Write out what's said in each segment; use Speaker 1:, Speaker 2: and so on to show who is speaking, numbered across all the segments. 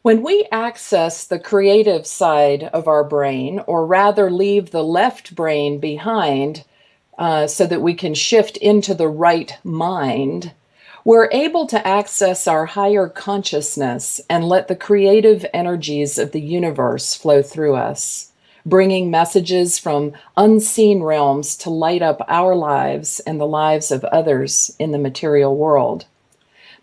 Speaker 1: When we access the creative side of our brain, or rather leave the left brain behind so that we can shift into the right mind, we're able to access our higher consciousness and let the creative energies of the universe flow through us, bringing messages from unseen realms to light up our lives and the lives of others in the material world.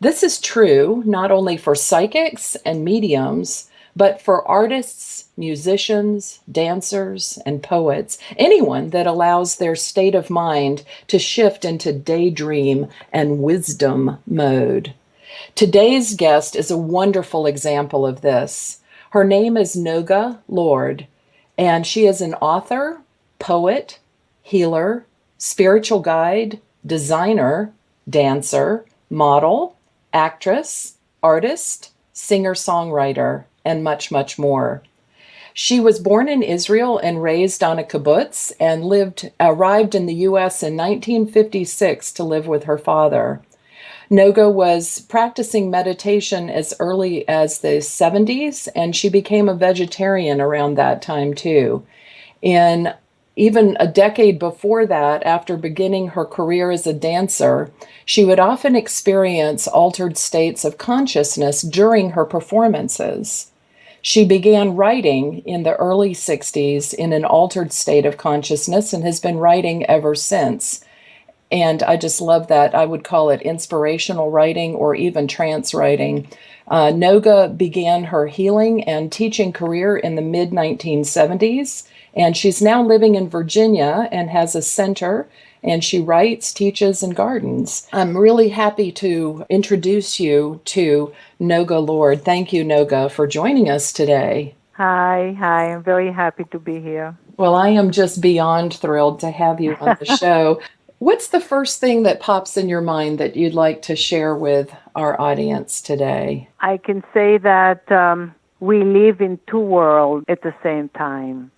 Speaker 1: This is true not only for psychics and mediums, but for artists, musicians, dancers, and poets, anyone that allows their state of mind to shift into daydream and wisdom mode. Today's guest is a wonderful example of this. Her name is Nogah Lord, and she is an author, poet, healer, spiritual guide, designer, dancer, model, actress, artist, singer-songwriter, and much, much more. She was born in Israel and raised on a kibbutz and arrived in the US in 1956 to live with her father. Nogah was practicing meditation as early as the 70s, and she became a vegetarian around that time too. And even a decade before that, after beginning her career as a dancer, she would often experience altered states of consciousness during her performances. She began writing in the early 60s in an altered state of consciousness and has been writing ever since. And I just love that. I would call it inspirational writing or even trance writing. Nogah began her healing and teaching career in the mid 1970s, and she's now living in Virginia and has a center, and she writes, teaches, and gardens. I'm really happy to introduce you to Nogah Lord. Thank you, Nogah, for joining us today.
Speaker 2: Hi. I'm very happy to be here.
Speaker 1: Well, I am just beyond thrilled to have you on the show. What's the first thing that pops in your mind that you'd like to share with our audience today?
Speaker 2: I can say that we live in two worlds at the same time.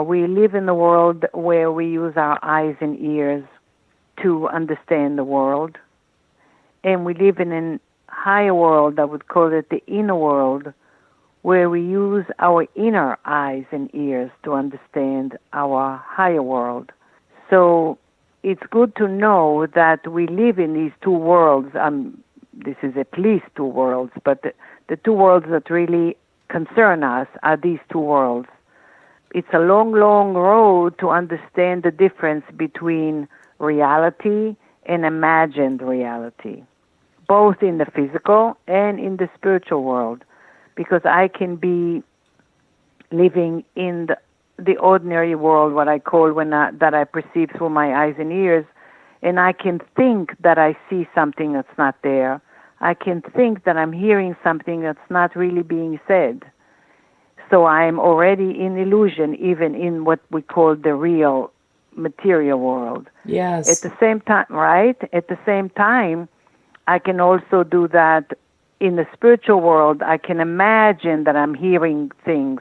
Speaker 2: We live in the world where we use our eyes and ears to understand the world. And we live in a higher world, I would call it the inner world, where we use our inner eyes and ears to understand our higher world. So it's good to know that we live in these two worlds. This is at least two worlds, but the two worlds that really concern us are these two worlds. It's a long, long road to understand the difference between reality and imagined reality, both in the physical and in the spiritual world, because I can be living in the ordinary world, what I call that I perceive through my eyes and ears, and I can think that I see something that's not there. I can think that I'm hearing something that's not really being said. So I'm already in illusion, even in what we call the real material world.
Speaker 1: Yes.
Speaker 2: At the same time, right? At the same time, I can also do that in the spiritual world. I can imagine that I'm hearing things.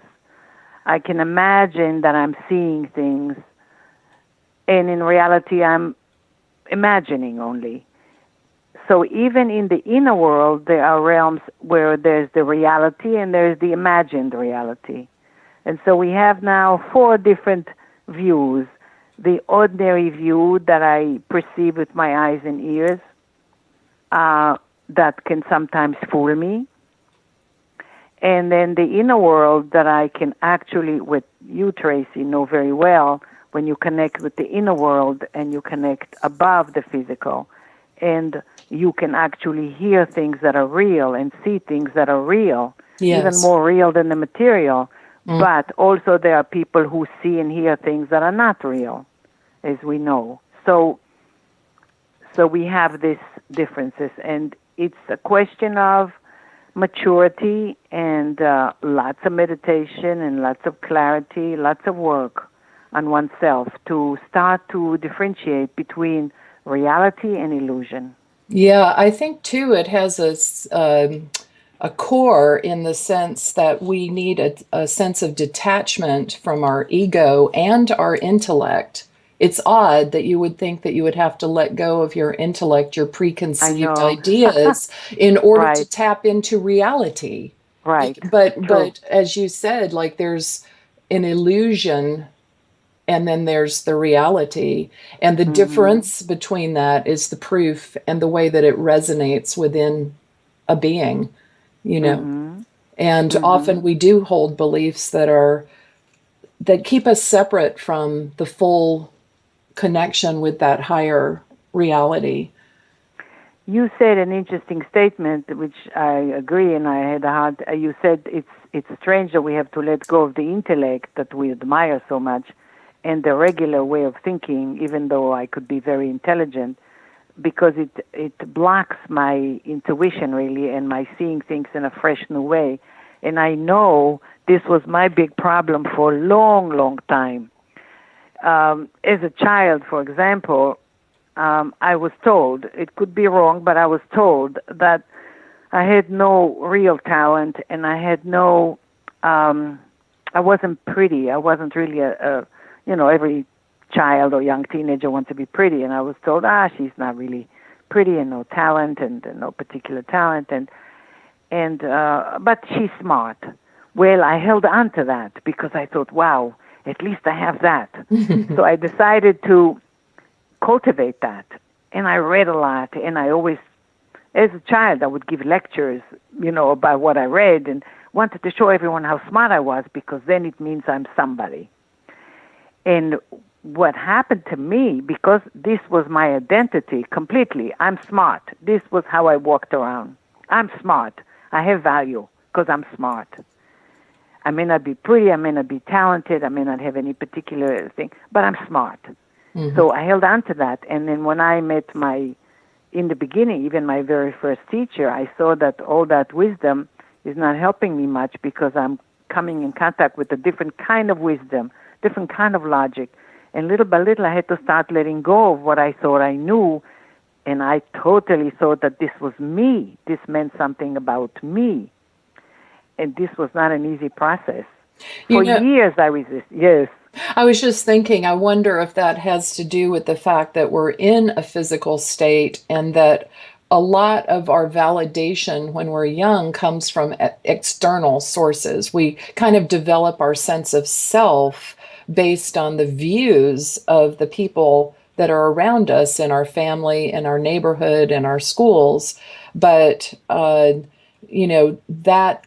Speaker 2: I can imagine that I'm seeing things. And in reality, I'm imagining only. So even in the inner world, there are realms where there's the reality and there's the imagined reality. And so we have now four different views. The ordinary view that I perceive with my eyes and ears, that can sometimes fool me. And then the inner world that I can actually, with you, Tracy, know very well, when you connect with the inner world and you connect above the physical, and you can actually hear things that are real and see things that are real,
Speaker 1: Yes.
Speaker 2: even more real than the material. But also there are people who see and hear things that are not real, as we know. So we have these differences, and it's a question of maturity and lots of meditation and lots of clarity, lots of work on oneself to start to differentiate between reality and illusion.
Speaker 1: Yeah, I think too it has a core in the sense that we need a sense of detachment from our ego and our intellect. It's odd that you would think that you would have to let go of your intellect, your
Speaker 2: I
Speaker 1: preconceived
Speaker 2: know.
Speaker 1: ideas, in order to
Speaker 2: Right.
Speaker 1: tap into reality.
Speaker 2: Right. True.
Speaker 1: But as you said, like there's an illusion and then there's the reality. And the
Speaker 2: Mm-hmm.
Speaker 1: difference between that is the proof and the way that it resonates within a being, you know.
Speaker 2: Mm-hmm.
Speaker 1: And
Speaker 2: Mm-hmm.
Speaker 1: often we do hold beliefs that keep us separate from the full connection with that higher reality.
Speaker 2: You said an interesting statement, which I agree, and I had a hard. You said it's strange that we have to let go of the intellect that we admire so much, and the regular way of thinking, even though I could be very intelligent, because it blocks my intuition really and my seeing things in a fresh new way. And I know this was my big problem for a long, long time. As a child, for example, I was told, it could be wrong, but I was told that I had no real talent and I had no, I wasn't pretty. I wasn't really every child or young teenager wants to be pretty. And I was told, she's not really pretty and no talent and no particular talent. But she's smart. Well, I held on to that because I thought, wow, at least I have that. So I decided to cultivate that. And I read a lot, and I always, as a child, I would give lectures, about what I read and wanted to show everyone how smart I was because then it means I'm somebody. And what happened to me, because this was my identity completely, I'm smart. This was how I walked around. I'm smart. I have value because I'm smart. I may not be pretty, I may not be talented, I may not have any particular thing, but I'm smart.
Speaker 1: Mm-hmm.
Speaker 2: So I held on to that. And then when I met in the beginning, even my very first teacher, I saw that all that wisdom is not helping me much because I'm coming in contact with a different kind of wisdom, different kind of logic. And little by little, I had to start letting go of what I thought I knew. And I totally thought that this was me. This meant something about me. And this was not an easy process.
Speaker 1: You
Speaker 2: For
Speaker 1: know,
Speaker 2: years, I resisted. Yes.
Speaker 1: I was just thinking, I wonder if that has to do with the fact that we're in a physical state and that a lot of our validation when we're young comes from external sources. We kind of develop our sense of self based on the views of the people that are around us in our family, in our neighborhood, in our schools. But, that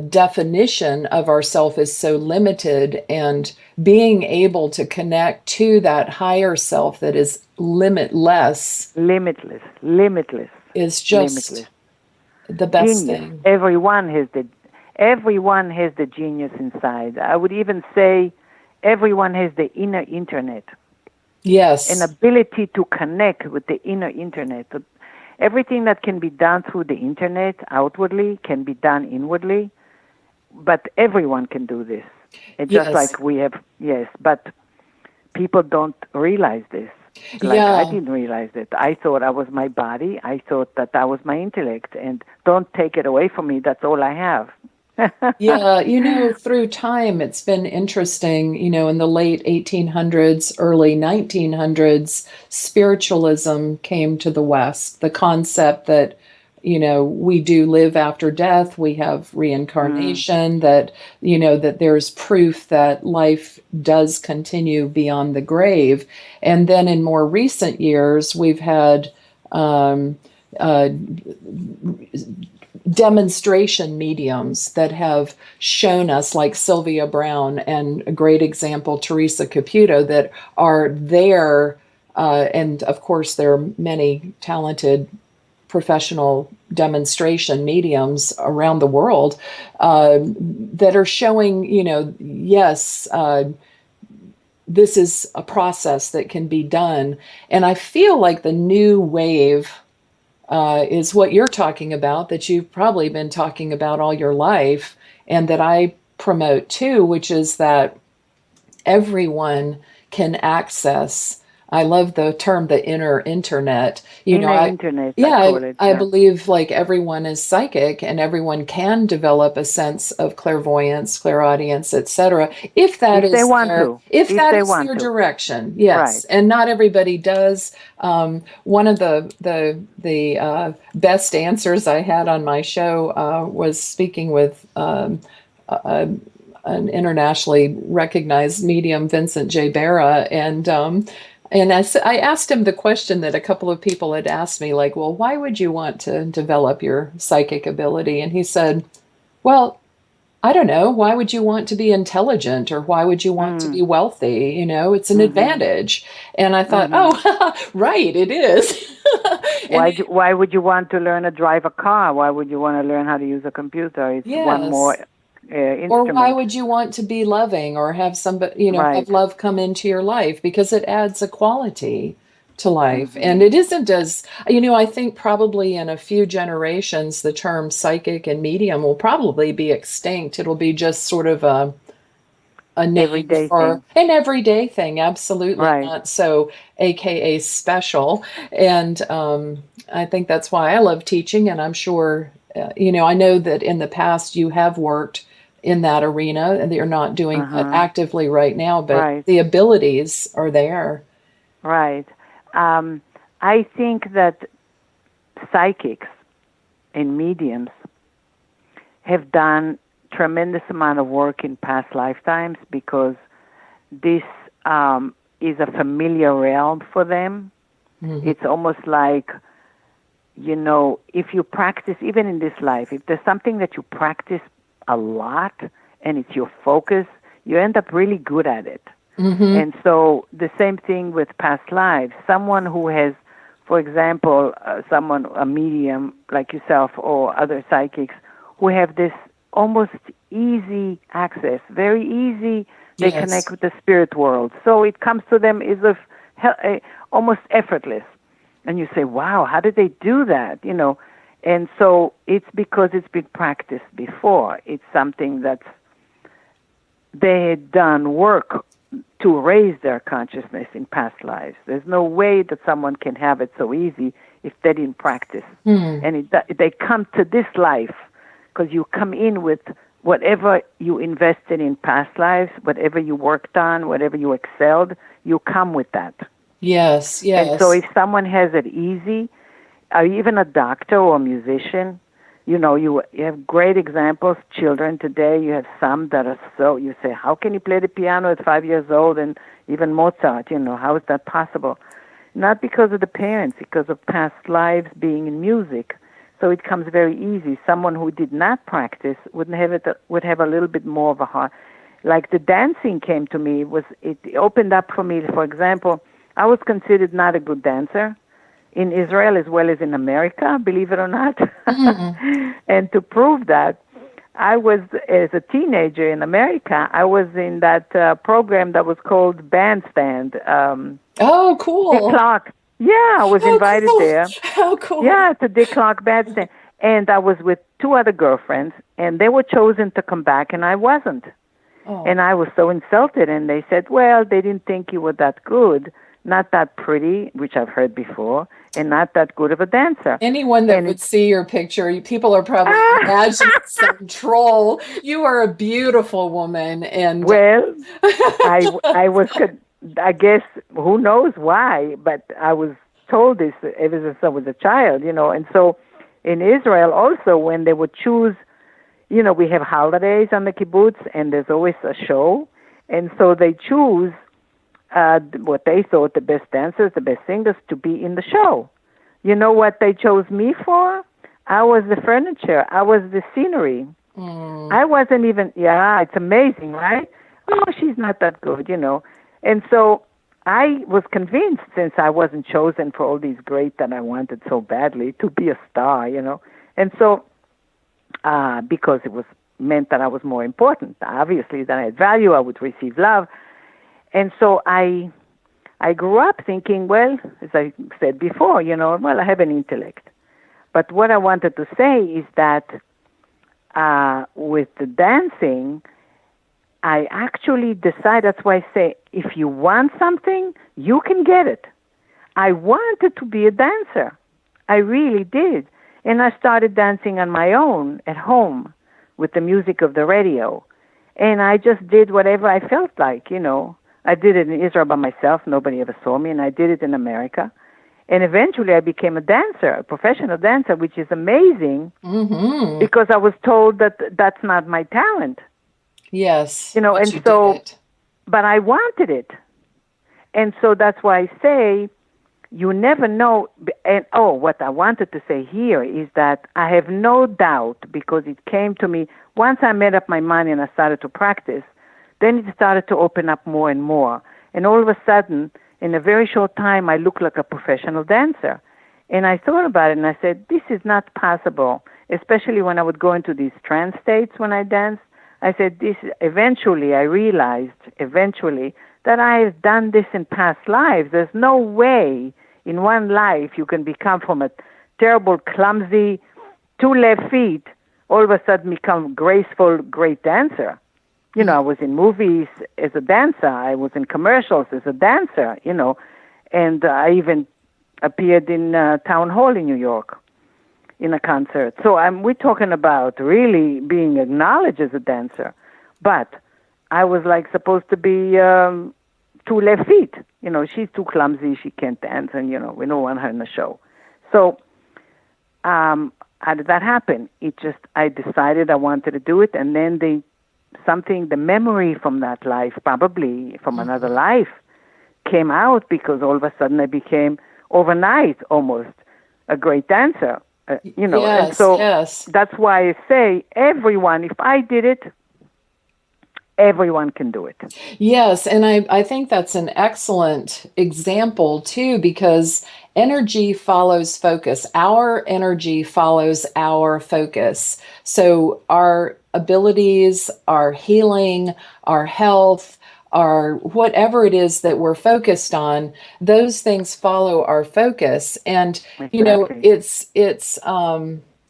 Speaker 1: definition of ourself is so limited, and being able to connect to that higher self that is limitless
Speaker 2: Limitless,
Speaker 1: is just
Speaker 2: limitless.
Speaker 1: the best
Speaker 2: Genius.
Speaker 1: thing.
Speaker 2: Everyone has the genius inside. I would even say everyone has the inner internet, an
Speaker 1: Yes,
Speaker 2: ability to connect with the inner internet. Everything that can be done through the internet outwardly can be done inwardly, but everyone can do this. And just
Speaker 1: yes,
Speaker 2: like we have, yes, but people don't realize this. Like I
Speaker 1: yeah.
Speaker 2: didn't realize it. I thought I was my body. I thought that I was my intellect. And don't take it away from me. That's all I have.
Speaker 1: Yeah, through time, it's been interesting. In the late 1800s, early 1900s, spiritualism came to the West. The concept that, we do live after death, we have
Speaker 2: Mm.
Speaker 1: reincarnation, that there's proof that life does continue beyond the grave. And then in more recent years, we've had uh, demonstration mediums that have shown us, like Sylvia Brown and a great example, Teresa Caputo, that are there. And of course, there are many talented professional demonstration mediums around the world that are showing, yes, this is a process that can be done. And I feel like the new wave is what you're talking about, that you've probably been talking about all your life, and that I promote too, which is that everyone can access I love the term, the inner internet.
Speaker 2: Inner internet, I
Speaker 1: Yeah,
Speaker 2: call it.
Speaker 1: I
Speaker 2: Yeah.
Speaker 1: believe like everyone is psychic and everyone can develop a sense of clairvoyance, clairaudience, etc. If that
Speaker 2: If they
Speaker 1: is
Speaker 2: want
Speaker 1: their,
Speaker 2: to.
Speaker 1: if
Speaker 2: If
Speaker 1: that
Speaker 2: they
Speaker 1: is
Speaker 2: want
Speaker 1: their
Speaker 2: to.
Speaker 1: direction, yes.
Speaker 2: Right.
Speaker 1: And not everybody does. One of the best answers I had on my show was speaking with an internationally recognized medium, Vincent J. Barra, and I asked him the question that a couple of people had asked me, like, well, why would you want to develop your psychic ability? And he said, well, I don't know. Why would you want to be intelligent or why would you want to be
Speaker 2: Mm.
Speaker 1: wealthy? It's an
Speaker 2: Mhm.
Speaker 1: advantage. And I thought,
Speaker 2: Mhm.
Speaker 1: oh, right, it is. and
Speaker 2: Why why would you want to learn to drive a car? Why would you want to learn how to use a computer? It's one more
Speaker 1: yes. Or why
Speaker 2: instrument.
Speaker 1: would you want to be loving or have somebody, have
Speaker 2: Right.
Speaker 1: love come into your life? Because it adds a quality to life. And
Speaker 2: Mhm.
Speaker 1: it isn't as, I think probably in a few generations, the term psychic and medium will probably be extinct. It'll be just sort of a name
Speaker 2: Everyday
Speaker 1: for
Speaker 2: thing.
Speaker 1: an everyday thing, absolutely
Speaker 2: Right.
Speaker 1: not so AKA special. And I think that's why I love teaching. And I'm sure, I know that in the past you have worked in that arena and that you're not doing that
Speaker 2: Uh-huh.
Speaker 1: actively right now, but
Speaker 2: Right.
Speaker 1: the abilities are there.
Speaker 2: Right. Um, I think that psychics and mediums have done tremendous amount of work in past lifetimes because this is a familiar realm for them.
Speaker 1: Hmm.
Speaker 2: It's almost like, if you practice, even in this life, if there's something that you practice a lot and it's your focus, you end up really good at it.
Speaker 1: Hmm.
Speaker 2: And so the same thing with past lives. Someone who has, for example, a medium like yourself or other psychics who have this almost easy access, very easy, they connect
Speaker 1: Yes.
Speaker 2: with the spirit world. So it comes to them is almost effortless. And you say, wow, how did they do that? And so it's because it's been practiced before. It's something that they had done work to raise their consciousness in past lives. There's no way that someone can have it so easy if they didn't practice.
Speaker 1: Hmm.
Speaker 2: And they come to this life because you come in with whatever you invested in past lives, whatever you worked on, whatever you excelled, you come with that.
Speaker 1: Yes.
Speaker 2: And so
Speaker 1: Yes.
Speaker 2: if someone has it easy, or even a doctor or a musician, you have great examples. Children today, you have some that are you say, how can you play the piano at 5 years old? And even Mozart, how is that possible? Not because of the parents, because of past lives being in music. So it comes very easy. Someone who did not practice would have a little bit more of a hard. Like the dancing came to me, it opened up for me. For example, I was considered not a good dancer in Israel as well as in America, believe it or not.
Speaker 1: Hmm.
Speaker 2: And to prove that, I was, as a teenager in America, I was in that program that was called Bandstand.
Speaker 1: Oh,
Speaker 2: Dick
Speaker 1: cool.
Speaker 2: Clark. Yeah, I was
Speaker 1: How
Speaker 2: invited
Speaker 1: cool.
Speaker 2: there.
Speaker 1: How cool.
Speaker 2: Yeah, to Dick Clark Bandstand. And I was with two other girlfriends, and they were chosen to come back, and I wasn't.
Speaker 1: Oh.
Speaker 2: And I was so insulted, and they said, well, they didn't think you were that good, not that pretty, which I've heard before, and not that good of a dancer.
Speaker 1: Anyone that
Speaker 2: And
Speaker 1: would see your picture, people are probably imagining some troll. You are a beautiful woman, and
Speaker 2: well, I was, I guess, who knows why, but I was told this ever since I was a child, and so in Israel also, when they would choose, we have holidays on the kibbutz, and there's always a show, and so they choose what they thought the best dancers, the best singers to be in the show. You know what they chose me for? I was the furniture. I was the scenery.
Speaker 1: mm,
Speaker 2: I wasn't even, yeah, it's amazing, right? Oh, she's not that good, And so I was convinced, since I wasn't chosen for all these great that I wanted so badly to be a star, And so, because it was meant that I was more important, obviously, that I had value, I would receive love. And so I grew up thinking, well, as I said before, well, I have an intellect. But what I wanted to say is that with the dancing, I actually decide, that's why I say, if you want something, you can get it. I wanted to be a dancer. I really did. And I started dancing on my own at home with the music of the radio. And I just did whatever I felt like, you know. I did it in Israel by myself. Nobody ever saw me. And I did it in America. And eventually I became a dancer, a professional dancer, which is amazing because I was told that that's not my talent.
Speaker 1: Yes.
Speaker 2: You know,
Speaker 1: But
Speaker 2: and
Speaker 1: you
Speaker 2: so,
Speaker 1: did it.
Speaker 2: but I wanted it. And so that's why I say, you never know. And what I wanted to say here is that I have no doubt, because it came to me once I made up my mind and I started to practice, then it started to open up more and more. And all of a sudden, in a very short time, I looked like a professional dancer. And I thought about it and I said, this is not possible, especially when I would go into these trance states when I danced. I said, eventually I realized, that I have done this in past lives. There's no way in one life you can become from a terrible, clumsy, 2 left feet, all of a sudden become graceful, great dancer. You know, I was in movies as a dancer. I was in commercials as a dancer, you know, and I even appeared in Town Hall in New York in a concert. So we're talking about really being acknowledged as a dancer. But I was like supposed to be 2 left feet. You know, she's too clumsy. She can't dance. And, you know, we don't want her in the show. So how did that happen? I decided I wanted to do it. And then the memory from that life, probably from another life, came out because all of a sudden I became overnight almost a great dancer. You know,
Speaker 1: Yes,
Speaker 2: and so
Speaker 1: yes.
Speaker 2: that's why I say everyone, if I did it, everyone can do it.
Speaker 1: Yes, and I think that's an excellent example too, because energy follows focus. Our energy follows our focus. So our abilities, our healing, our health, our whatever it is that we're focused on, those things follow our focus. And you know,
Speaker 2: Exactly.
Speaker 1: it's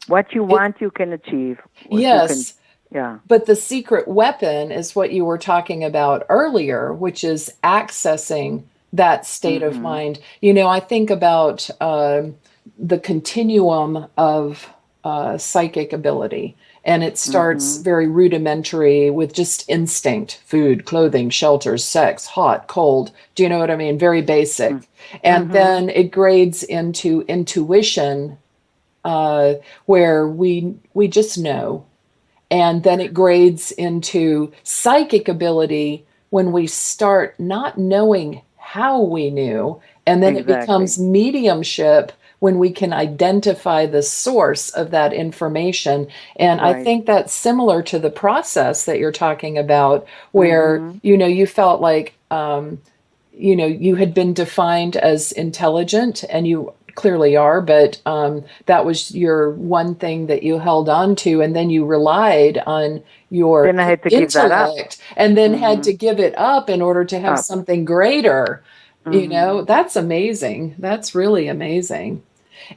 Speaker 2: What you want, you can achieve. What you can,
Speaker 1: yes.
Speaker 2: yeah.
Speaker 1: But the secret weapon is what you were talking about earlier, which is accessing that state of mind. You know, I think about the continuum of psychic ability, and it starts very rudimentary with just instinct, food, clothing, shelter, sex, hot, cold. Do you know what I mean? Very basic. And then it grades into intuition, where we just know. And then it grades into psychic ability when we start not knowing how we knew. And then it
Speaker 2: Exactly.
Speaker 1: becomes mediumship when we can identify the source of that information. And I
Speaker 2: Right.
Speaker 1: think that's similar to the process that you're talking about, where, you know, you felt like, you know, you had been defined as intelligent, and you clearly are, but that was your one thing that you held on to, and then you relied on your
Speaker 2: Then I had to give that up.
Speaker 1: intellect, and then had to give it up in order to have
Speaker 2: Up.
Speaker 1: something greater. You know, that's amazing. That's really amazing.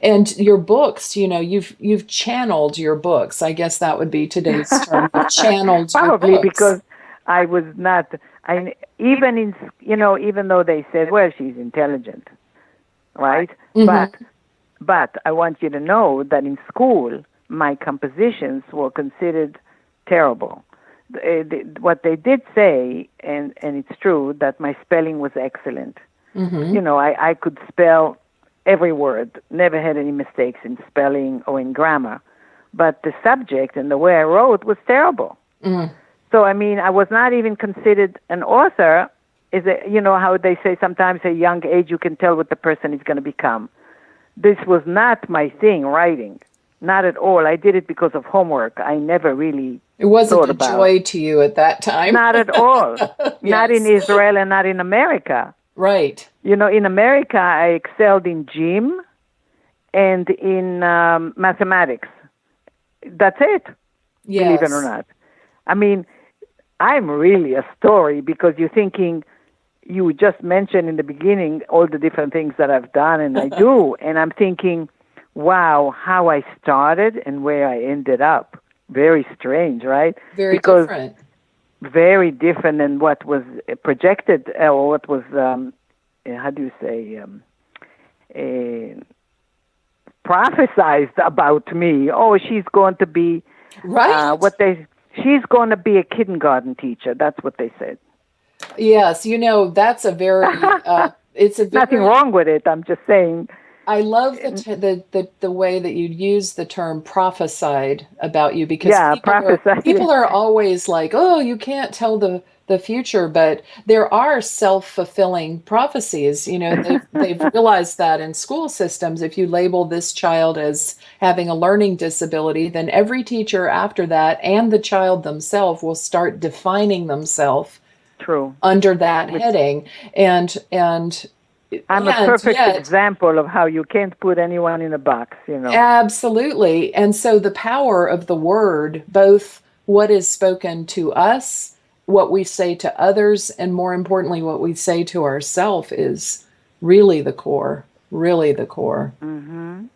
Speaker 1: And your books, you know, you've channeled your books. I guess that would be today's term. You've channeled your
Speaker 2: Probably
Speaker 1: books.
Speaker 2: because I was not. Even though they said, well, she's intelligent, right? But I want you to know that in school, my compositions were considered terrible. What they did say, and it's true, that my spelling was excellent. You know, I could spell every word, never had any mistakes in spelling or in grammar. But the subject and the way I wrote was terrible. So, I mean, I was not even considered an author. You know how they say sometimes at a young age you can tell what the person is going to become. This was not my thing, writing. Not at all. I did it because of homework. I never really
Speaker 1: It wasn't
Speaker 2: thought
Speaker 1: a
Speaker 2: about
Speaker 1: joy to you at that time.
Speaker 2: Not at all. Not in
Speaker 1: Yes.
Speaker 2: Israel and not in America.
Speaker 1: Right.
Speaker 2: You know, in America, I excelled in gym and in mathematics. That's it, believe it or
Speaker 1: Yes.
Speaker 2: not. I mean, I'm really a story because you're thinking, you just mentioned in the beginning all the different things that I've done and I do. And I'm thinking, wow, how I started and where I ended up. Very strange, right?
Speaker 1: Very different.
Speaker 2: very different than what was projected, or what was, how do you say, prophesized about me. Oh, she's going to be,
Speaker 1: Right.
Speaker 2: she's going to be a kindergarten teacher. That's what they said.
Speaker 1: Yes, that's a very it's a
Speaker 2: Nothing
Speaker 1: very
Speaker 2: wrong with it. I'm just saying.
Speaker 1: I love the way that you use the term prophesied about you, because
Speaker 2: Yeah,
Speaker 1: people
Speaker 2: prophesied.
Speaker 1: are always like, "Oh, you can't tell the future," but there are self-fulfilling prophecies. They've realized that in school systems, if you label this child as having a learning disability, then every teacher after that and the child themselves will start defining themselves
Speaker 2: True.
Speaker 1: under that heading. And
Speaker 2: I'm a
Speaker 1: and
Speaker 2: perfect
Speaker 1: yet,
Speaker 2: example of how you can't put anyone in a box.
Speaker 1: absolutely. And so the power of the word, both what is spoken to us, what we say to others, and more importantly, what we say to ourselves, is really the core, really the core.
Speaker 2: Hmm.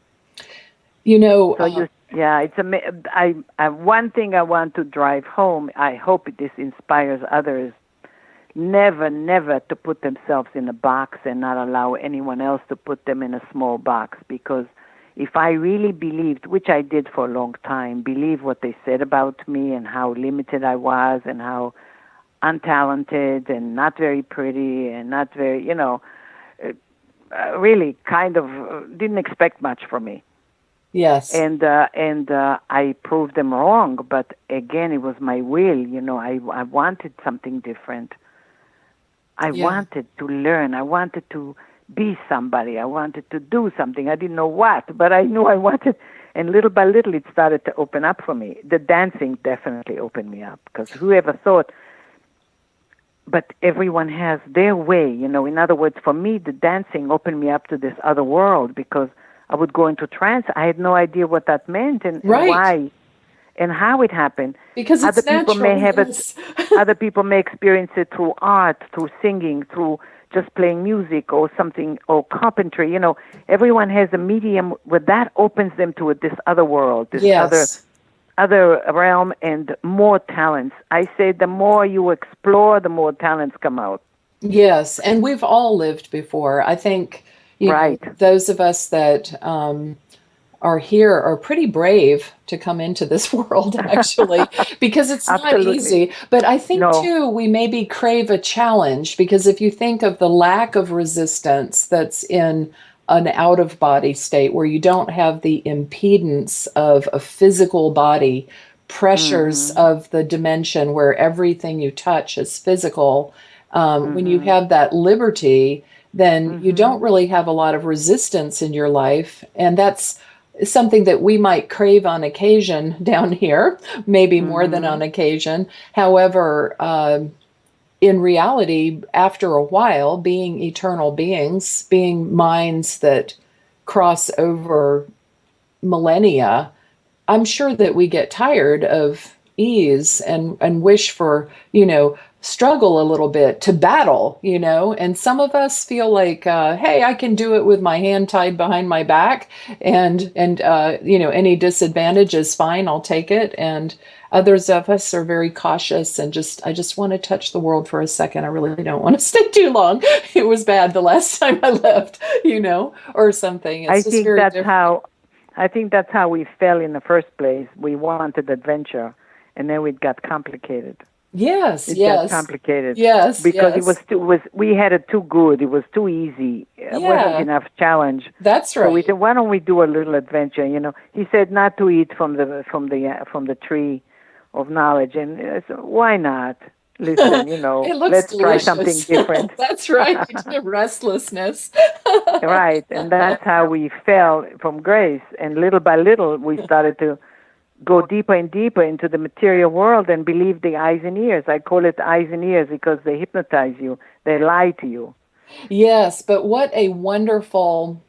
Speaker 1: You know,
Speaker 2: So yeah, one thing I want to drive home. I hope this inspires others. Never, never to put themselves in a box and not allow anyone else to put them in a small box. Because if I really believed, which I did for a long time, believe what they said about me and how limited I was and how untalented and not very pretty and not very, really kind of didn't expect much from me.
Speaker 1: yes,
Speaker 2: And I proved them wrong. But again, it was my will. I wanted something different. I
Speaker 1: yeah,
Speaker 2: wanted to learn. I wanted to be somebody. I wanted to do something. I didn't know what, but I knew I wanted. And little by little, it started to open up for me. The dancing definitely opened me up, because whoever thought. But everyone has their way. In other words, for me, the dancing opened me up to this other world, because I would go into trance. I had no idea what that meant and
Speaker 1: right.
Speaker 2: why and how it happened.
Speaker 1: Because
Speaker 2: Other
Speaker 1: it's
Speaker 2: people may
Speaker 1: natural.
Speaker 2: have it.
Speaker 1: Yes.
Speaker 2: Other people may experience it through art, through singing, through just playing music or something, or carpentry. Everyone has a medium where that opens them to this other world, this
Speaker 1: Yes.
Speaker 2: other realm, and more talents. I say the more you explore, the more talents come out.
Speaker 1: Yes, and we've all lived before. I think,
Speaker 2: Right.
Speaker 1: those of us that are here are pretty brave to come into this world, actually, because it's not
Speaker 2: Absolutely.
Speaker 1: easy. But I think,
Speaker 2: No.
Speaker 1: too, we maybe crave a challenge, because if you think of the lack of resistance that's in an out of body state, where you don't have the impedance of a physical body, pressures
Speaker 2: Mhm.
Speaker 1: of the dimension where everything you touch is physical, when you
Speaker 2: Mhm.
Speaker 1: have that liberty, then you don't
Speaker 2: Mhm.
Speaker 1: really have a lot of resistance in your life. And that's something that we might crave on occasion down here, maybe more than on
Speaker 2: Mhm.
Speaker 1: occasion. However, in reality, after a while, being eternal beings, being minds that cross over millennia, I'm sure that we get tired of ease and wish for, struggle a little bit, to battle, and some of us feel like, hey, I can do it with my hand tied behind my back, and any disadvantage is fine, I'll take it. And others of us are very cautious and I just want to touch the world for a second. I really don't want to stay too long. It was bad the last time I left, or something.
Speaker 2: I
Speaker 1: It's just
Speaker 2: think
Speaker 1: very
Speaker 2: that's
Speaker 1: different.
Speaker 2: how I think that's how we fell in the first place. We wanted adventure, and then it got complicated.
Speaker 1: Yes,
Speaker 2: It got
Speaker 1: yes,
Speaker 2: complicated
Speaker 1: yes,
Speaker 2: because it was
Speaker 1: yes.
Speaker 2: too was we had it too good. It was too easy. It wasn't
Speaker 1: Yeah,
Speaker 2: enough challenge.
Speaker 1: that's
Speaker 2: So we
Speaker 1: right.
Speaker 2: said, why don't we do a little adventure? He said not to eat from the tree of knowledge, and I said, why not? Listen,
Speaker 1: It looks
Speaker 2: let's try something
Speaker 1: delicious.
Speaker 2: different.
Speaker 1: That's right. Restlessness.
Speaker 2: Right, and that's how we fell from grace. And little by little, we started to go deeper and deeper into the material world and believe the eyes and ears. I call it eyes and ears because they hypnotize you. They lie to you.
Speaker 1: Yes, but what a wonderful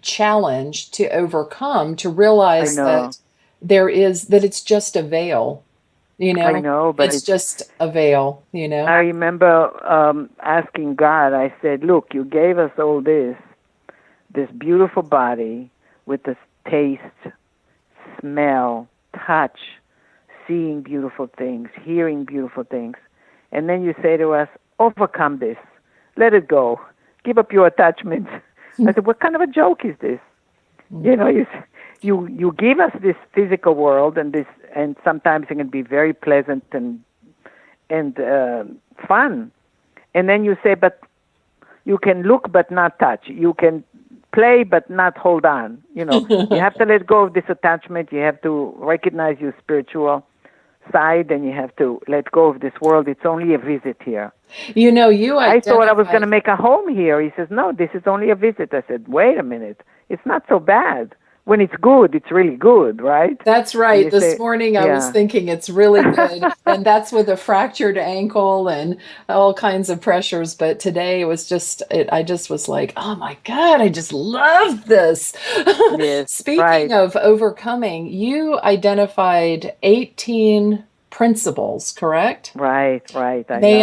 Speaker 1: challenge to overcome, to
Speaker 2: I
Speaker 1: realize
Speaker 2: know.
Speaker 1: that it's just a veil,
Speaker 2: I know, but
Speaker 1: it's just a veil.
Speaker 2: I remember asking God, I said, look, you gave us all this beautiful body with this taste, smell, touch, seeing beautiful things, hearing beautiful things. And then you say to us, overcome this. Let it go. Give up your attachments. I said, what kind of a joke is this? You know, you give us this physical world, and sometimes it can be very pleasant and fun. And then you say, but you can look but not touch. You can play but not hold on. You know, you have to let go of this attachment. You have to recognize your spiritual side, and you have to let go of this world. It's only a visit here.
Speaker 1: You know, I
Speaker 2: thought I was going to make a home here. He says, no, this is only a visit. I said, wait a minute. It's not so bad. When it's good, it's really good, right?
Speaker 1: That's right. This morning I was thinking it's really good. And that's with a fractured ankle and all kinds of pressures. But today it was I just was like, oh my God, I just love this.
Speaker 2: Yes,
Speaker 1: Speaking of overcoming, you identified 18 principles, correct?
Speaker 2: Right.
Speaker 1: May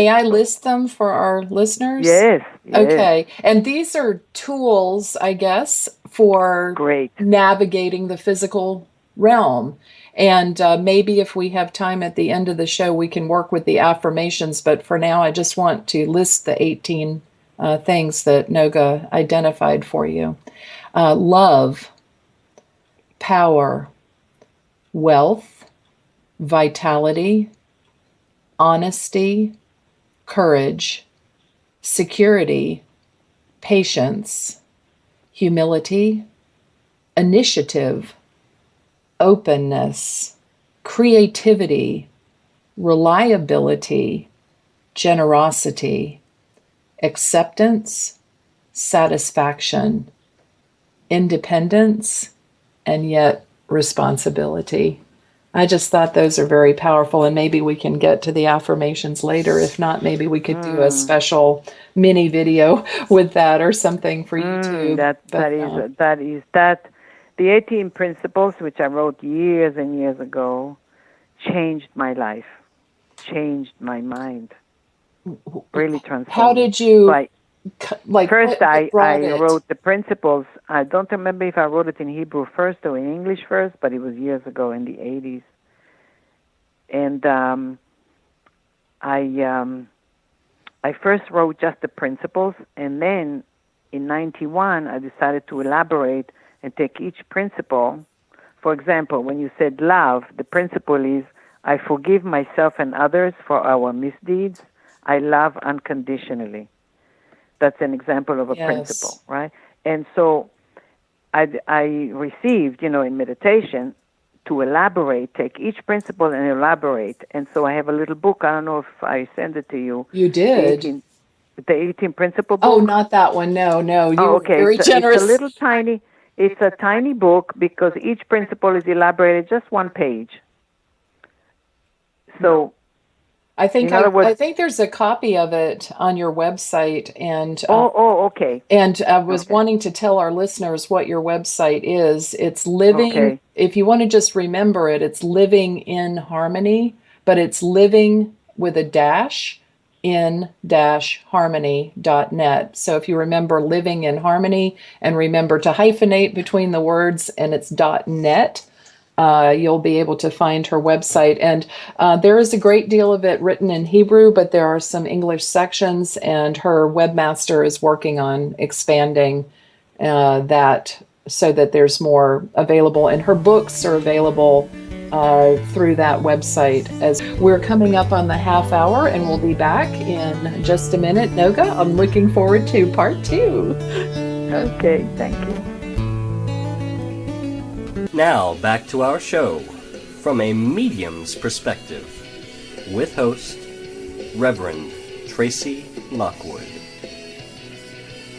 Speaker 1: I list them for our listeners?
Speaker 2: Yes.
Speaker 1: Okay. And these are tools, I guess, for navigating the physical realm. And maybe if we have time at the end of the show, we can work with the affirmations. But for now, I just want to list the 18 things that Nogah identified for you. Love, power, wealth, vitality, honesty, courage, security, patience, humility, initiative, openness, creativity, reliability, generosity, acceptance, satisfaction, independence, and yet responsibility. I just thought those are very powerful, and maybe we can get to the affirmations later. If not, maybe we could do a special mini video with that or something for YouTube.
Speaker 2: That is the 18 principles, which I wrote years and years ago, changed my life, changed my mind, really transformed.
Speaker 1: How did you?
Speaker 2: First, I wrote the principles. I don't remember if I wrote it in Hebrew first or in English first, but it was years ago in the 80s. And I first wrote just the principles, and then in 91, I decided to elaborate and take each principle. For example, when you said love, the principle is, I forgive myself and others for our misdeeds. I love unconditionally. That's an example of a principle, right? And so I received, in meditation, to elaborate, take each principle and elaborate. And so I have a little book. I don't know if I sent it to you.
Speaker 1: You did.
Speaker 2: The 18 principle book.
Speaker 1: Oh, not that one. No. You were very generous.
Speaker 2: It's a tiny book because each principle is elaborated just one page. So
Speaker 1: I think there's a copy of it on your website, and
Speaker 2: okay.
Speaker 1: And I was wanting to tell our listeners what your website is. It's living. Okay. If you want to just remember it, it's Living in Harmony, but it's living with a dash in harmony.net. So if you remember Living in Harmony and remember to hyphenate between the words, and it's .net. You'll be able to find her website. And there is a great deal of it written in Hebrew, but there are some English sections, and her webmaster is working on expanding that so that there's more available. And her books are available through that website. As we're coming up on the half hour, and we'll be back in just a minute. Nogah, I'm looking forward to part 2.
Speaker 2: Okay, thank you.
Speaker 3: Now, back to our show, from a medium's perspective, with host, Reverend Tracy Lockwood.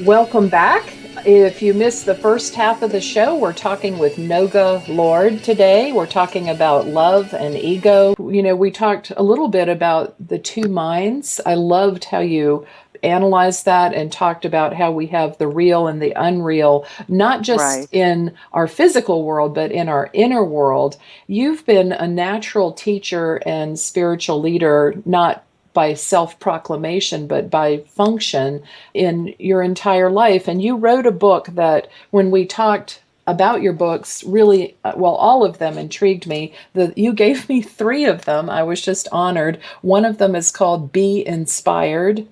Speaker 1: Welcome back. If you missed the first half of the show, we're talking with Nogah Lord today. We're talking about love and ego. We talked a little bit about the two minds. I loved how you analyzed that and talked about how we have the real and the unreal, not just in our physical world, but in our inner world. You've been a natural teacher and spiritual leader, not by self-proclamation, but by function in your entire life. And you wrote a book that when we talked about your books really, well, all of them intrigued me. You gave me three of them. I was just honored. One of them is called Be Inspired.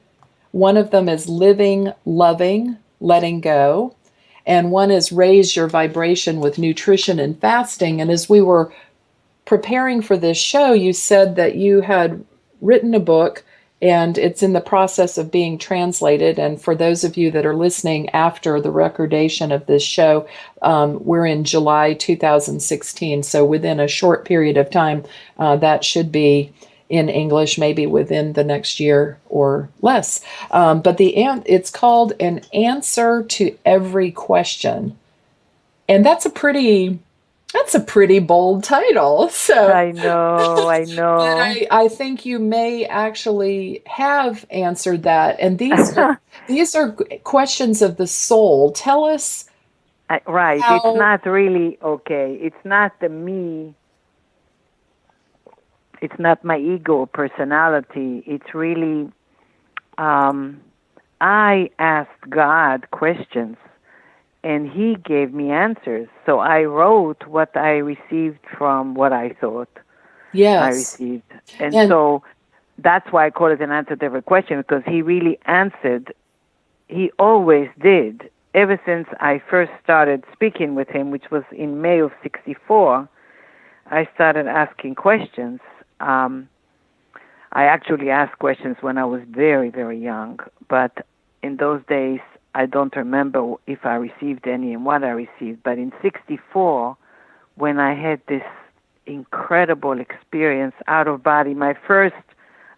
Speaker 1: One of them is Living, Loving, Letting Go. And one is Raise Your Vibration with Nutrition and Fasting. And as we were preparing for this show, you said that you had written a book and it's in the process of being translated. And for those of you that are listening after the recordation of this show, we're in July 2016. So within a short period of time, that should be in English, maybe within the next year or less. But it's called An Answer to Every Question. And that's a pretty bold title. So,
Speaker 2: I know, I
Speaker 1: but
Speaker 2: know.
Speaker 1: I think you may actually have answered that. And these are questions of the soul. Tell us
Speaker 2: Right. It's
Speaker 1: how.
Speaker 2: not really okay. It's not the me. It's not my ego personality. It's really, I asked God questions and He gave me answers. So I wrote what I received from what I thought I
Speaker 1: Yes.
Speaker 2: received. And
Speaker 1: And
Speaker 2: so that's why I call it an answer to every question, because He really answered. He always did. Ever since I first started speaking with Him, which was in May of '64, I started asking questions. I actually asked questions when I was very, very young, but in those days, I don't remember if I received any and what I received. But in '64, when I had this incredible experience out of body, my first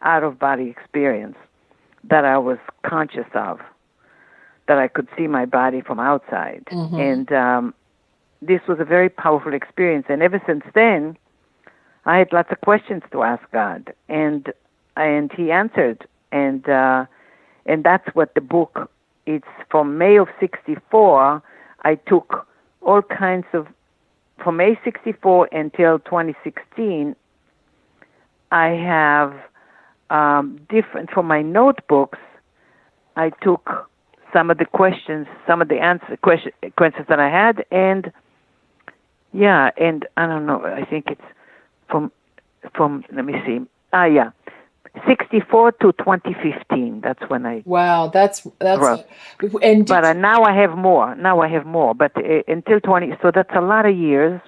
Speaker 2: out of body experience that I was conscious of, that I could see my body from outside. And this was a very powerful experience. And ever since then, I had lots of questions to ask God, and He answered. And that's what the book. It's from May of '64. I took all kinds of, from May '64 until 2016. I have different, from my notebooks. I took some of the questions, some of the questions that I had, and yeah, and I don't know. I think it's from let me see. Yeah, '64 to 2015. That's when I
Speaker 1: wow, that's
Speaker 2: wrote.
Speaker 1: and did
Speaker 2: But
Speaker 1: you,
Speaker 2: now I have more. Now I have more. But until 20, so that's a lot of years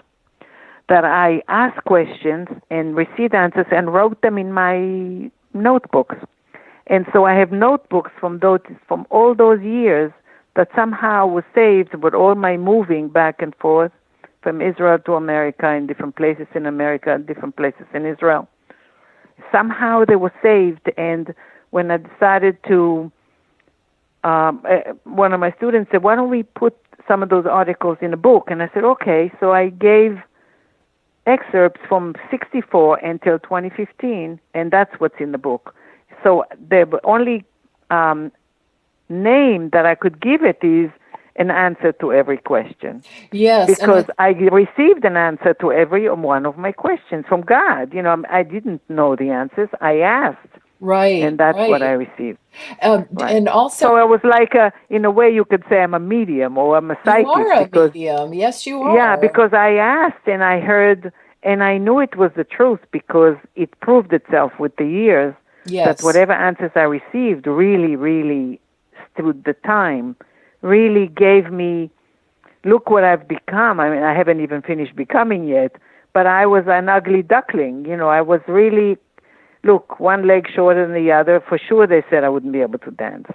Speaker 2: that I asked questions and received answers and wrote them in my notebooks. And so I have notebooks from all those years that somehow was saved with all my moving back and forth from Israel to America, in different places in America, different places in Israel. Somehow they were saved, and when I decided to, one of my students said, why don't we put some of those articles in a book? And I said, okay. So I gave excerpts from '64 until 2015, and that's what's in the book. So the only name that I could give it is An Answer to Every Question.
Speaker 1: yes,
Speaker 2: Because I received an answer to every one of my questions from God. You know, I didn't know the answers. I asked.
Speaker 1: right,
Speaker 2: And that's what I
Speaker 1: right.
Speaker 2: received. Right.
Speaker 1: And also,
Speaker 2: So I was like, in a way, you could say I'm a medium or I'm a
Speaker 1: you are
Speaker 2: psychic,
Speaker 1: a
Speaker 2: because,
Speaker 1: medium. Yes, you
Speaker 2: yeah,
Speaker 1: are.
Speaker 2: because I asked and I heard and I knew it was the truth, because it proved itself with the years that
Speaker 1: Yes.
Speaker 2: whatever answers I received really, really stood the time, really gave me, look what I've become. I mean, I haven't even finished becoming yet, but I was an ugly duckling. You know, I was really, look, one leg shorter than the other. For sure they said I wouldn't be able to dance.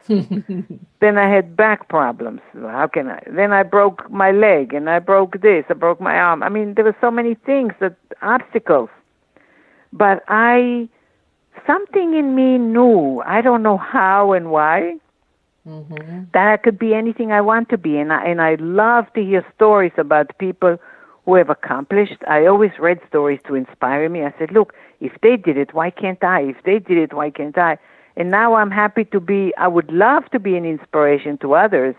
Speaker 2: Then I had back problems. How can I? Then I broke my leg, and I broke this. I broke my arm. I mean, there were so many things, obstacles. But something in me knew, I don't know how and why, that I could be anything I want to be. And I love to hear stories about people who have accomplished. I always read stories to inspire me. I said, look, if they did it, why can't I? If they did it, why can't I? And now I'm happy to be, I would love to be an inspiration to others.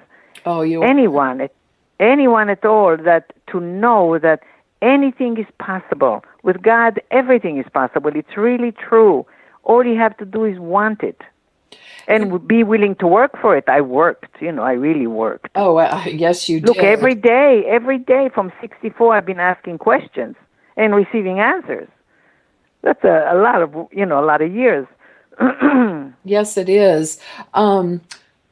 Speaker 1: Oh, you
Speaker 2: Anyone at all, that to know that anything is possible. With God, everything is possible. It's really true. All you have to do is want it. And be willing to work for it. I worked, I really worked.
Speaker 1: Oh, yes, you
Speaker 2: Look,
Speaker 1: did.
Speaker 2: every day from 64, I've been asking questions and receiving answers. That's a lot of years.
Speaker 1: Yes, it is.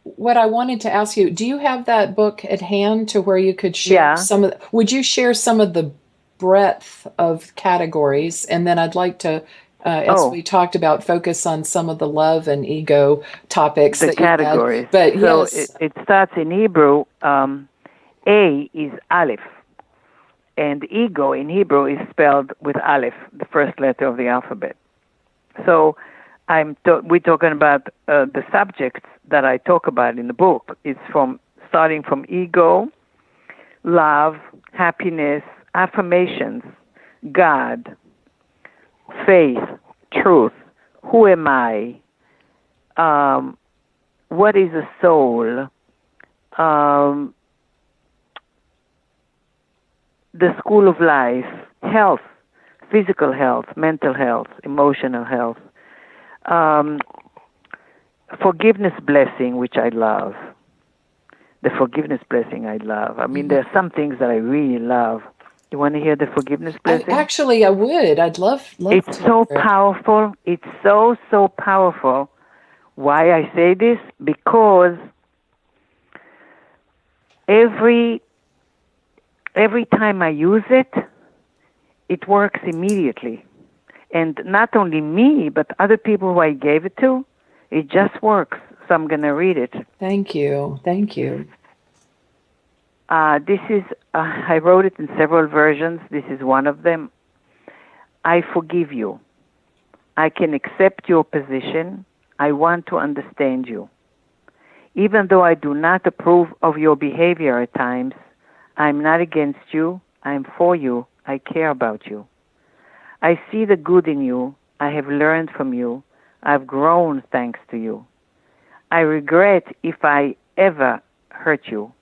Speaker 1: What I wanted to ask you, do you have that book at hand to where you could share
Speaker 2: Yeah.
Speaker 1: would you share some of the breadth of categories? And then I'd like to, as we talked about, focus on some of the love and ego topics
Speaker 2: The
Speaker 1: that you
Speaker 2: categories.
Speaker 1: had. But
Speaker 2: So
Speaker 1: yes.
Speaker 2: it starts in Hebrew. A is Aleph. And ego in Hebrew is spelled with Aleph, the first letter of the alphabet. So we're talking about the subjects that I talk about in the book. It's starting from ego, love, happiness, affirmations, God, faith, truth, who am I, what is a soul, the school of life, health, physical health, mental health, emotional health, forgiveness blessing, which I love. The forgiveness blessing I love. I mean, there are some things that I really love. You want to hear the forgiveness blessing?
Speaker 1: I would. I'd love
Speaker 2: it's
Speaker 1: to
Speaker 2: so
Speaker 1: hear it.
Speaker 2: Powerful. It's so powerful. Why I say this? Because every time I use it, it works immediately. And not only me, but other people who I gave it to, it just works. So I'm going to read it.
Speaker 1: Thank you. Thank you.
Speaker 2: This is, I wrote it in several versions. This is one of them. I forgive you. I can accept your position. I want to understand you. Even though I do not approve of your behavior at times, I'm not against you. I'm for you. I care about you. I see the good in you. I have learned from you. I've grown thanks to you. I regret if I ever hurt you.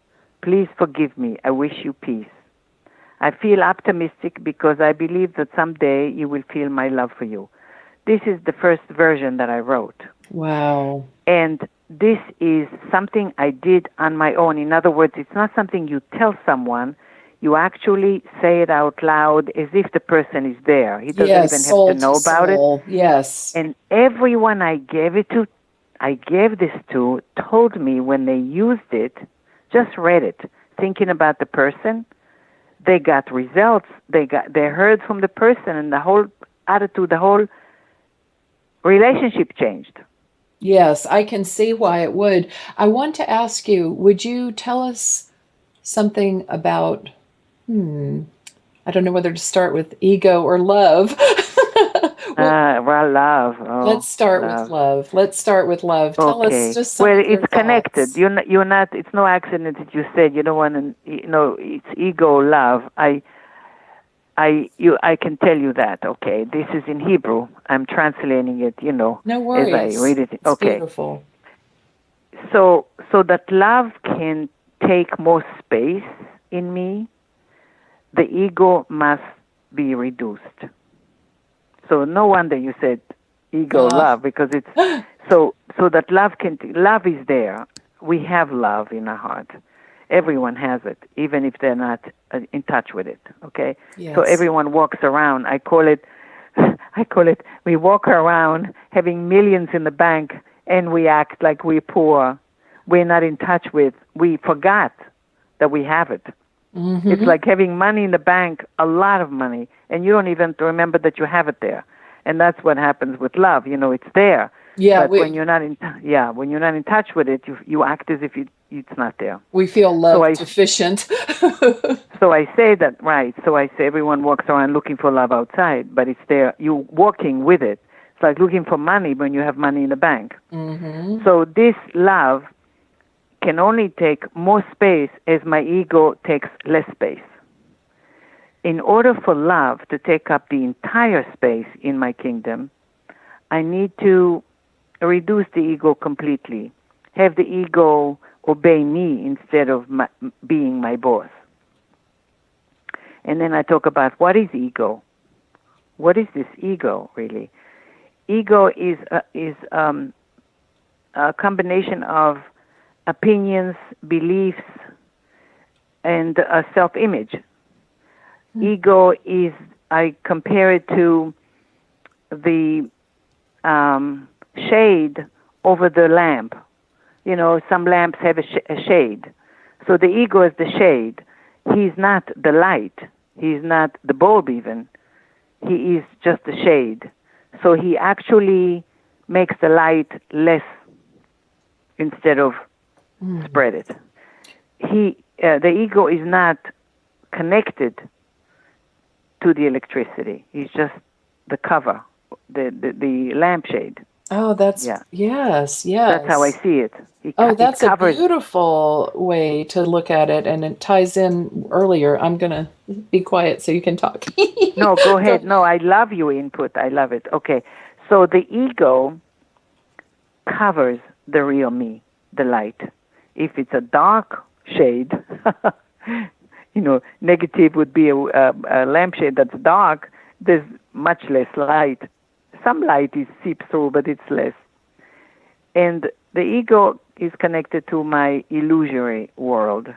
Speaker 2: Please forgive me. I wish you peace. I feel optimistic because I believe that someday you will feel my love for you. This is the first version that I wrote.
Speaker 1: Wow.
Speaker 2: And this is something I did on my own. In other words, it's not something you tell someone. You actually say it out loud as if the person is there. He doesn't even have to know about it.
Speaker 1: Yes.
Speaker 2: And everyone I gave this to, told me when they used it, just read it, thinking about the person, they got results. They heard from the person, and the whole attitude, the whole relationship changed.
Speaker 1: Yes, I can see why it would. I want to ask you, would you tell us something about, I don't know whether to start with ego or love.
Speaker 2: Well, love.
Speaker 1: Let's start with love. Let's start with love. Tell us just some of your
Speaker 2: it's connected.
Speaker 1: thoughts.
Speaker 2: You're not. It's no accident that you said you don't want to. It's ego, love. I can tell you that. Okay, this is in Hebrew. I'm translating it.
Speaker 1: No worries.
Speaker 2: As I read it.
Speaker 1: It's beautiful.
Speaker 2: So that love can take more space in me, the ego must be reduced. So no wonder you said ego, love, because it's so that love is there. We have love in our heart. Everyone has it, even if they're not in touch with it. Okay.
Speaker 1: Yes.
Speaker 2: So everyone walks around. I call it. We walk around having millions in the bank, and we act like we're poor. We're not in touch with. We forgot that we have it. Mm-hmm. It's like having money in the bank, a lot of money, and you don't even remember that you have it there. And that's what happens with love. It's there.
Speaker 1: Yeah.
Speaker 2: But when you're not in touch with it, you act as if it's not there.
Speaker 1: We feel love deficient.
Speaker 2: So I say that, right. So I say everyone walks around looking for love outside, but it's there. You're walking with it. It's like looking for money when you have money in the bank. Mm-hmm. So this love can only take more space as my ego takes less space. In order for love to take up the entire space in my kingdom, I need to reduce the ego completely. Have the ego obey me instead of being my boss. And then I talk about what is ego. What is this ego, really? Ego is a combination of opinions, beliefs, and a self-image. Ego is, I compare it to the shade over the lamp. You know, some lamps have a shade. So the ego is the shade. He's not the light. He's not the bulb even. He is just the shade. So he actually makes the light less instead of spread it. The ego is not connected to the electricity. He's just the cover, the lampshade.
Speaker 1: Oh, that's, yes, yes.
Speaker 2: That's how I see it.
Speaker 1: That's a beautiful way to look at it, and it ties in earlier. I'm going to be quiet so you can talk.
Speaker 2: No, go ahead. No, I love your input. I love it. Okay. So the ego covers the real me, the light. If it's a dark shade, negative would be a lampshade that's dark, there's much less light. Some light is seeps through, but it's less. And the ego is connected to my illusory world.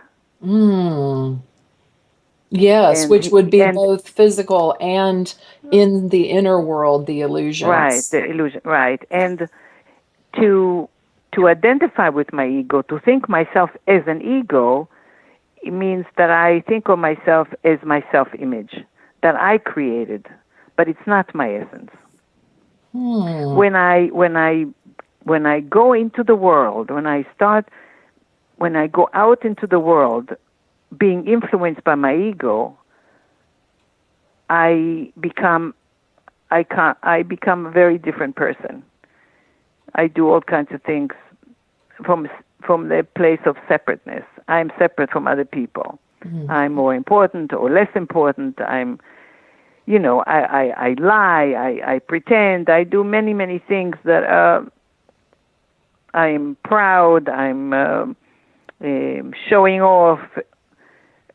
Speaker 1: Yes, which would be both physical and in the inner world, the illusions.
Speaker 2: Right, the illusion, right. And to identify with my ego, to think myself as an ego, it means that I think of myself as my self-image that I created, but it's not my essence. When I go into the world, when I go out into the world, being influenced by my ego, I become a very different person. I do all kinds of things from the place of separateness. I'm separate from other people. I'm more important or less important. I lie, I pretend, I do many, many things that I'm proud, I'm showing off,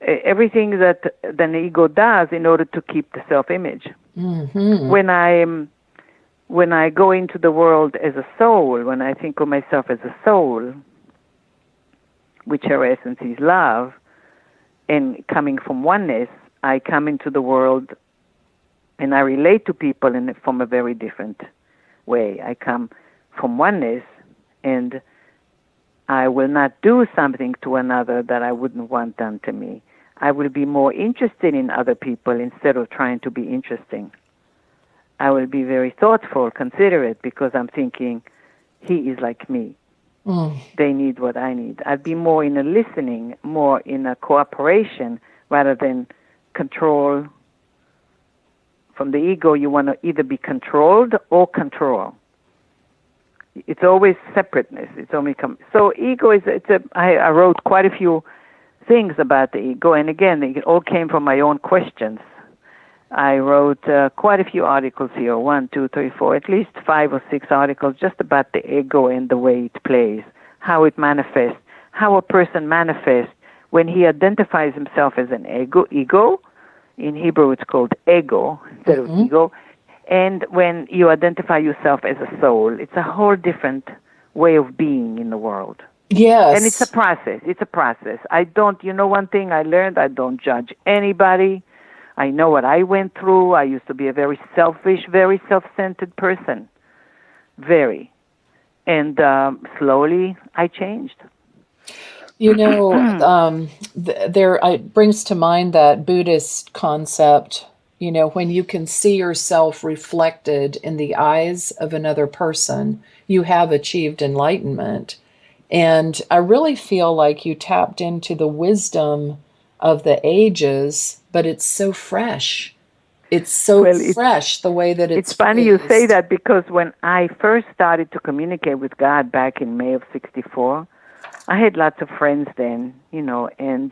Speaker 2: everything that the ego does in order to keep the self-image. When I go into the world as a soul, when I think of myself as a soul, which her essence is love, and coming from oneness, I come into the world and I relate to people from a very different way. I come from oneness, and I will not do something to another that I wouldn't want done to me. I will be more interested in other people instead of trying to be interesting. I will be very thoughtful, considerate, because I'm thinking, he is like me. They need what I need. I'd be more in a listening, more in a cooperation, rather than control. From the ego, you want to either be controlled or control. It's always separateness. It's only so ego is. I wrote quite a few things about the ego, and again, it all came from my own questions. I wrote quite a few articles here, 1, 2, 3, 4, at least 5 or 6 articles just about the ego and the way it plays, how it manifests, how a person manifests when he identifies himself as an ego. In Hebrew, it's called ego instead of ego. And when you identify yourself as a soul, it's a whole different way of being in the world.
Speaker 1: Yes.
Speaker 2: And it's a process. It's a process. One thing I learned, I don't judge anybody. I know what I went through. I used to be a very selfish, very self-centered person. Very. And slowly I changed.
Speaker 1: It brings to mind that Buddhist concept, when you can see yourself reflected in the eyes of another person, you have achieved enlightenment. And I really feel like you tapped into the wisdom of the ages, but it's so fresh. It's so fresh the way that it's
Speaker 2: funny
Speaker 1: phrased.
Speaker 2: You say that, because when I first started to communicate with God back in May of '64, I had lots of friends then, and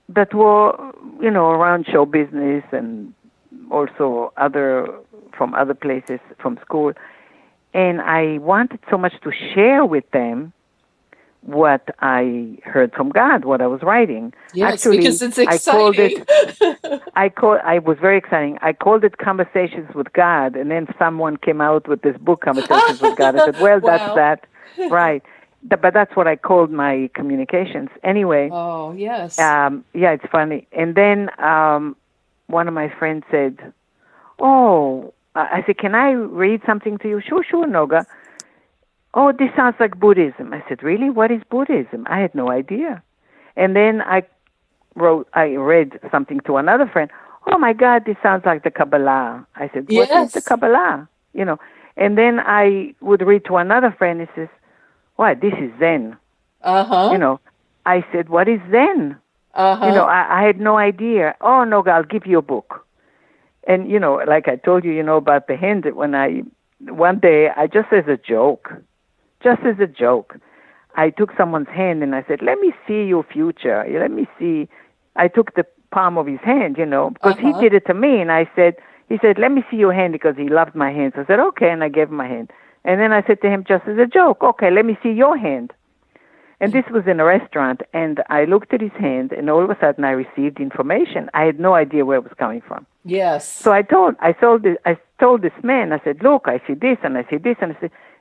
Speaker 2: that were, around show business and also from other places, from school. And I wanted so much to share with them what I heard from God, what I was writing.
Speaker 1: Yes,
Speaker 2: Actually,
Speaker 1: because it's
Speaker 2: I
Speaker 1: exciting.
Speaker 2: I was very exciting. I called it Conversations with God, and then someone came out with this book, Conversations with God. I said, well, that's
Speaker 1: Wow.
Speaker 2: that. Right. But that's what I called my communications. Anyway,
Speaker 1: Oh, yes.
Speaker 2: yeah, it's funny. And then one of my friends said, oh, I said, can I read something to you? Sure, sure, Nogah. Oh, this sounds like Buddhism. I said, really? What is Buddhism? I had no idea. And then I read something to another friend. Oh my God, this sounds like the Kabbalah. I said, what is the
Speaker 1: Yes.
Speaker 2: Kabbalah? And then I would read to another friend. He says, what? This is Zen. You
Speaker 1: Uh-huh.
Speaker 2: know, I said, what is Zen?
Speaker 1: Uh-huh.
Speaker 2: I had no idea. Oh no, I'll give you a book. And like I told you, about the hand. One day, I just as a joke, I took someone's hand and I said, let me see your future. Let me see. I took the palm of his hand, because he
Speaker 1: Uh-huh.
Speaker 2: did it to me. And he said, let me see your hand because he loved my hands. I said, okay. And I gave him my hand. And then I said to him just as a joke, okay, let me see your hand. And this was in a restaurant. And I looked at his hand and all of a sudden I received information. I had no idea where it was coming from.
Speaker 1: Yes.
Speaker 2: So I told this man, I said, look, I see this and I see this.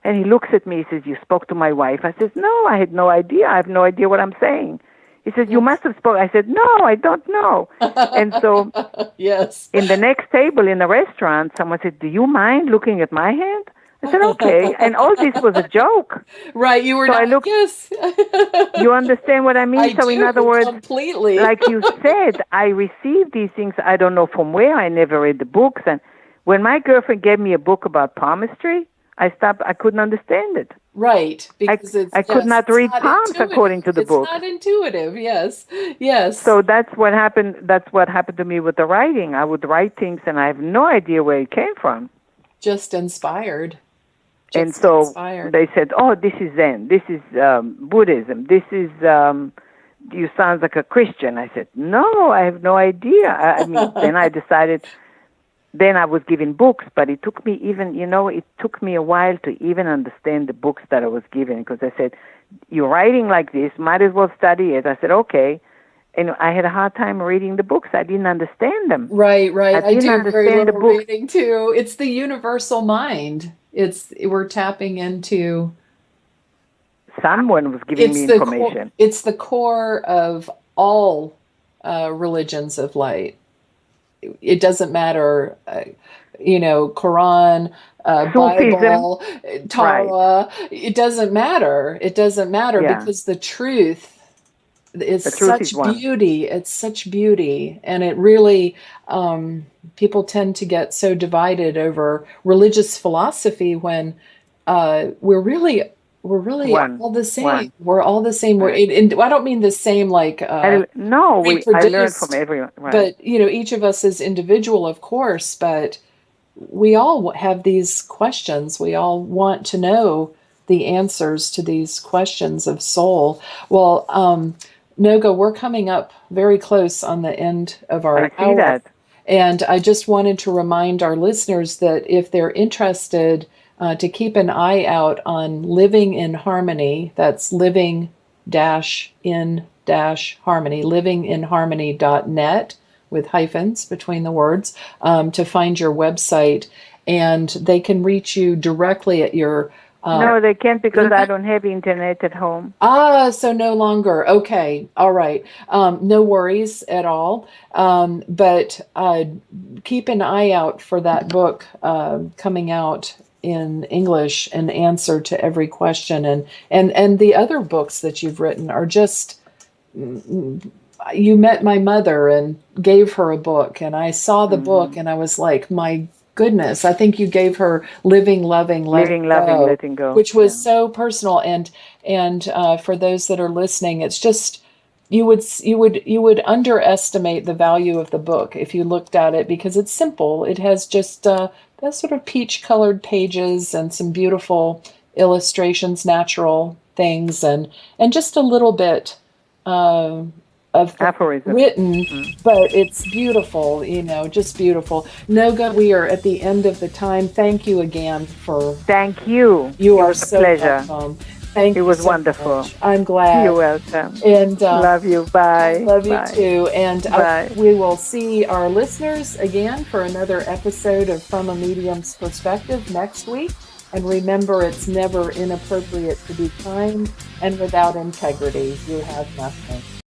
Speaker 2: And he looks at me, he says, you spoke to my wife. I said, no, I had no idea. I have no idea what I'm saying. He says, you must have spoken. I said, no, I don't know. And so
Speaker 1: Yes.
Speaker 2: in the next table in the restaurant, someone said, do you mind looking at my hand? I said, okay. And all this was a joke.
Speaker 1: Right, you were
Speaker 2: So I
Speaker 1: not,
Speaker 2: looked,
Speaker 1: yes.
Speaker 2: you understand what I mean?
Speaker 1: I
Speaker 2: So in other
Speaker 1: do
Speaker 2: words,
Speaker 1: completely.
Speaker 2: like you said, I received these things, I don't know from where. I never read the books. And when my girlfriend gave me a book about palmistry, I couldn't understand it.
Speaker 1: Right, because
Speaker 2: I could not
Speaker 1: it's
Speaker 2: read
Speaker 1: not
Speaker 2: palms according
Speaker 1: intuitive.
Speaker 2: to the
Speaker 1: It's
Speaker 2: books.
Speaker 1: not intuitive. Yes. Yes.
Speaker 2: So that's what happened. That's what happened to me with the writing. I would write things and I have no idea where it came from.
Speaker 1: Just inspired.
Speaker 2: And
Speaker 1: Just
Speaker 2: so
Speaker 1: inspired.
Speaker 2: they said, oh, this is Zen. This is Buddhism. This is, you sound like a Christian. I said, no, I have no idea. I mean, then I decided, then I was given books, but it took me it took me a while to even understand the books that I was given, because I said, you're writing like this, might as well study it. I said, okay. And I had a hard time reading the books. I didn't understand them.
Speaker 1: Right, right.
Speaker 2: I
Speaker 1: I
Speaker 2: didn't
Speaker 1: do very
Speaker 2: understand the
Speaker 1: little
Speaker 2: books.
Speaker 1: reading too. It's the universal mind. We're tapping into
Speaker 2: Someone was giving me information.
Speaker 1: it's the core of all religions of light. It doesn't matter, Quran,
Speaker 2: Sufism,
Speaker 1: Bible,
Speaker 2: right.
Speaker 1: Torah. It doesn't matter. It doesn't matter
Speaker 2: Yeah.
Speaker 1: because the truth is
Speaker 2: The truth is
Speaker 1: such
Speaker 2: one.
Speaker 1: beauty. It's such beauty. And it really, people tend to get so divided over religious philosophy when we're really
Speaker 2: One.
Speaker 1: all the same.
Speaker 2: One.
Speaker 1: We're all the same.
Speaker 2: Right.
Speaker 1: I don't mean the same like
Speaker 2: No, I learned from
Speaker 1: reproduced,
Speaker 2: everyone. Right.
Speaker 1: but each of us is individual, of course, but we all have these questions. We all want to know the answers to these questions of soul. Well, Nogah, we're coming up very close on the end of
Speaker 2: I
Speaker 1: our
Speaker 2: see
Speaker 1: hour.
Speaker 2: that.
Speaker 1: And I just wanted to remind our listeners that if they're interested, to keep an eye out on Living in Harmony, that's living in harmony, livinginharmony.net with hyphens between the words, to find your website. And they can reach you directly at your
Speaker 2: No, they can't because I
Speaker 1: internet.
Speaker 2: don't have internet at home.
Speaker 1: So no longer. Okay. All right. No worries at all. But keep an eye out for that book coming out in English, An Answer to Every Question. And the other books that you've written are just, you met my mother and gave her a book, and I saw the book and I was like, my goodness, I think you gave her Living, Loving, Letting
Speaker 2: Living, loving,
Speaker 1: Go,
Speaker 2: letting go.
Speaker 1: which was
Speaker 2: Yeah.
Speaker 1: so personal. And for those that are listening, it's just, you would underestimate the value of the book if you looked at it, because it's simple. It has just that sort of peach colored pages and some beautiful illustrations, natural things, and just a little bit of the
Speaker 2: Aphorism.
Speaker 1: written, but it's beautiful, just beautiful. Nogah, we are at the end of the time. Thank you again for.
Speaker 2: Thank you.
Speaker 1: You
Speaker 2: It
Speaker 1: are
Speaker 2: was a
Speaker 1: so
Speaker 2: pleasure.
Speaker 1: welcome. Thank you
Speaker 2: was
Speaker 1: so
Speaker 2: wonderful.
Speaker 1: much. I'm glad.
Speaker 2: You're welcome.
Speaker 1: And
Speaker 2: Love you. Bye.
Speaker 1: love you
Speaker 2: Bye.
Speaker 1: too. And
Speaker 2: Bye.
Speaker 1: we will see our listeners again for another episode of From a Medium's Perspective next week. And remember, it's never inappropriate to be kind, and without integrity, you have nothing.